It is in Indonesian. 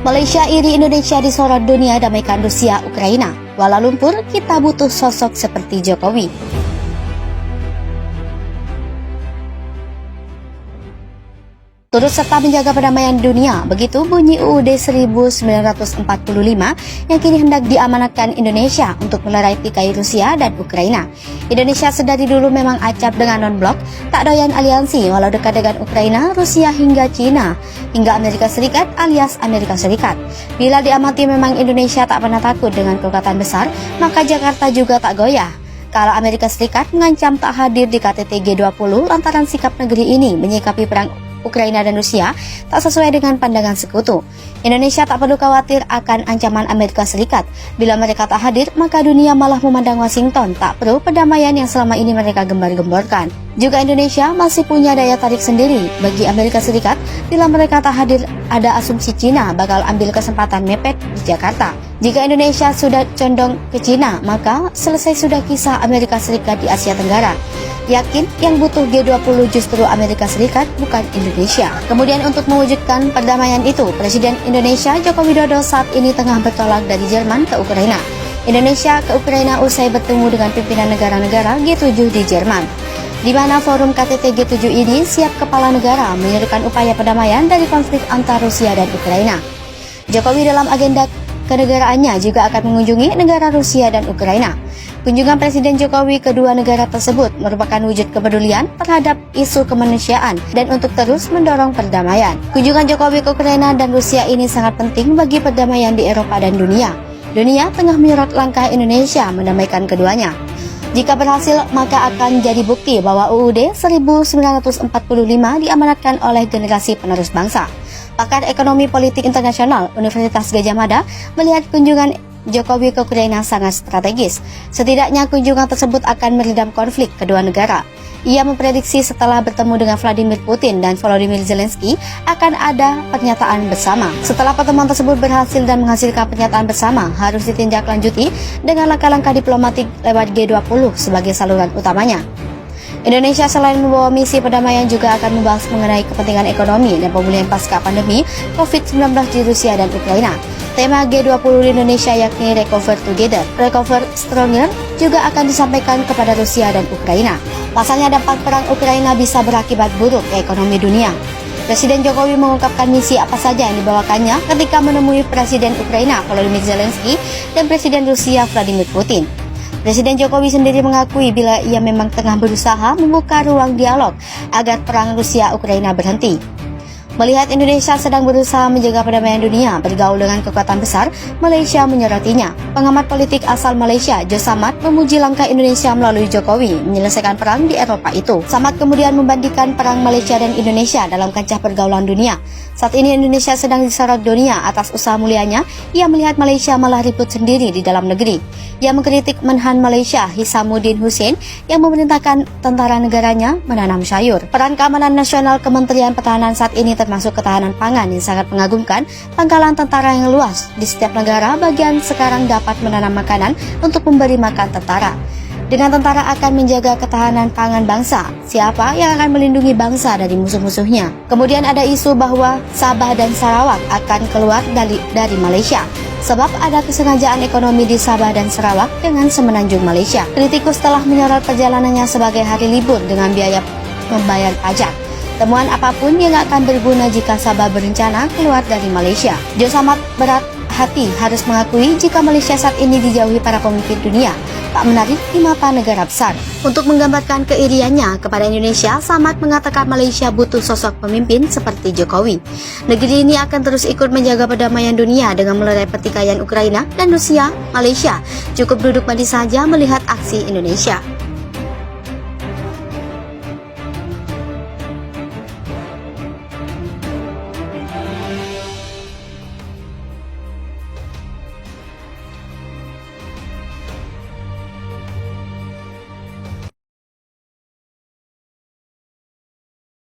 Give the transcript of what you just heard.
Malaysia iri Indonesia disorot dunia damaikan Rusia Ukraina. Kuala Lumpur, kita butuh sosok seperti Jokowi. Turut serta menjaga perdamaian dunia, begitu bunyi UUD 1945 yang kini hendak diamanatkan Indonesia untuk melerai tikai Rusia dan Ukraina. Indonesia sedari dulu memang acap dengan non-blok, tak doyan aliansi walau dekat dengan Ukraina, Rusia hingga China, hingga Amerika Serikat alias Amerika Serikat. Bila diamati memang Indonesia tak pernah takut dengan kekuatan besar, maka Jakarta juga tak goyah. Kalau Amerika Serikat mengancam tak hadir di KTT G20 lantaran sikap negeri ini menyikapi perang Ukraina dan Rusia tak sesuai dengan pandangan sekutu. Indonesia tak perlu khawatir akan ancaman Amerika Serikat. Bila mereka tak hadir, maka dunia malah memandang Washington tak perlu perdamaian yang selama ini mereka gembar-gemborkan. Juga Indonesia masih punya daya tarik sendiri bagi Amerika Serikat. Bila mereka tak hadir, ada asumsi Cina bakal ambil kesempatan mepet di Jakarta. Jika Indonesia sudah condong ke Cina, maka selesai sudah kisah Amerika Serikat di Asia Tenggara. Yakin yang butuh G20 justru Amerika Serikat, bukan Indonesia. Kemudian untuk mewujudkan perdamaian itu, Presiden Indonesia Joko Widodo saat ini tengah bertolak dari Jerman ke Ukraina. Indonesia ke Ukraina usai bertemu dengan pimpinan negara-negara G7 di Jerman, di mana forum KTT G7 ini siap kepala negara menyerukan upaya perdamaian dari konflik antara Rusia dan Ukraina. Jokowi dalam agenda kenegaraannya juga akan mengunjungi negara Rusia dan Ukraina. Kunjungan Presiden Jokowi kedua negara tersebut merupakan wujud kepedulian terhadap isu kemanusiaan dan untuk terus mendorong perdamaian. Kunjungan Jokowi ke Ukraina dan Rusia ini sangat penting bagi perdamaian di Eropa dan dunia. Dunia tengah menyorot langkah Indonesia mendamaikan keduanya. Jika berhasil, maka akan jadi bukti bahwa UUD 1945 diamanatkan oleh generasi penerus bangsa. Pakar Ekonomi Politik Internasional Universitas Gadjah Mada melihat kunjungan Jokowi ke Ukraina sangat strategis. Setidaknya kunjungan tersebut akan meredam konflik kedua negara. Ia memprediksi setelah bertemu dengan Vladimir Putin dan Volodymyr Zelensky akan ada pernyataan bersama. Setelah pertemuan tersebut berhasil dan menghasilkan pernyataan bersama, harus ditindaklanjuti dengan langkah-langkah diplomatik lewat G20 sebagai saluran utamanya. Indonesia selain membawa misi perdamaian juga akan membahas mengenai kepentingan ekonomi dan pemulihan pasca pandemi COVID-19 di Rusia dan Ukraina. Tema G20 di Indonesia yakni Recover Together, Recover Stronger juga akan disampaikan kepada Rusia dan Ukraina. Pasalnya dampak perang Ukraina bisa berakibat buruk ke ekonomi dunia. Presiden Jokowi mengungkapkan misi apa saja yang dibawakannya ketika menemui Presiden Ukraina Volodymyr Zelensky dan Presiden Rusia Vladimir Putin. Presiden Jokowi sendiri mengakui bila ia memang tengah berusaha membuka ruang dialog agar perang Rusia-Ukraina berhenti. Melihat Indonesia sedang berusaha menjaga perdamaian dunia bergaul dengan kekuatan besar, Malaysia menyorotinya. Pengamat politik asal Malaysia, Jo Samad, memuji langkah Indonesia melalui Jokowi menyelesaikan perang di Eropa itu. Samad kemudian membandingkan perang Malaysia dan Indonesia dalam kancah pergaulan dunia. Saat ini Indonesia sedang disorot dunia atas usaha mulianya. Ia melihat Malaysia malah ribut sendiri di dalam negeri. Ia mengkritik Menhan Malaysia Hishamuddin Hussein yang memerintahkan tentara negaranya menanam sayur. Peran keamanan nasional Kementerian Pertahanan saat ini termasuk ketahanan pangan yang sangat mengagumkan. Pangkalan tentara yang luas di setiap negara bagian sekarang dapat menanam makanan untuk memberi makan tentara. Dengan tentara akan menjaga ketahanan pangan bangsa, siapa yang akan melindungi bangsa dari musuh-musuhnya? Kemudian ada isu bahwa Sabah dan Sarawak akan keluar dari Malaysia, sebab ada kesengajaan ekonomi di Sabah dan Sarawak dengan semenanjung Malaysia. Kritikus telah menyorot perjalanannya sebagai hari libur dengan biaya membayar pajak. Temuan apapun yang akan berguna jika Sabah berencana keluar dari Malaysia. Jo Samad berat hati harus mengakui jika Malaysia saat ini dijauhi para pemimpin dunia, tak menarik di mata negara besar. Untuk menggambarkan keiriannya kepada Indonesia, Samad mengatakan Malaysia butuh sosok pemimpin seperti Jokowi. Negeri ini akan terus ikut menjaga perdamaian dunia dengan melerai pertikaian Ukraina dan Rusia. Malaysia cukup duduk manis saja melihat aksi Indonesia.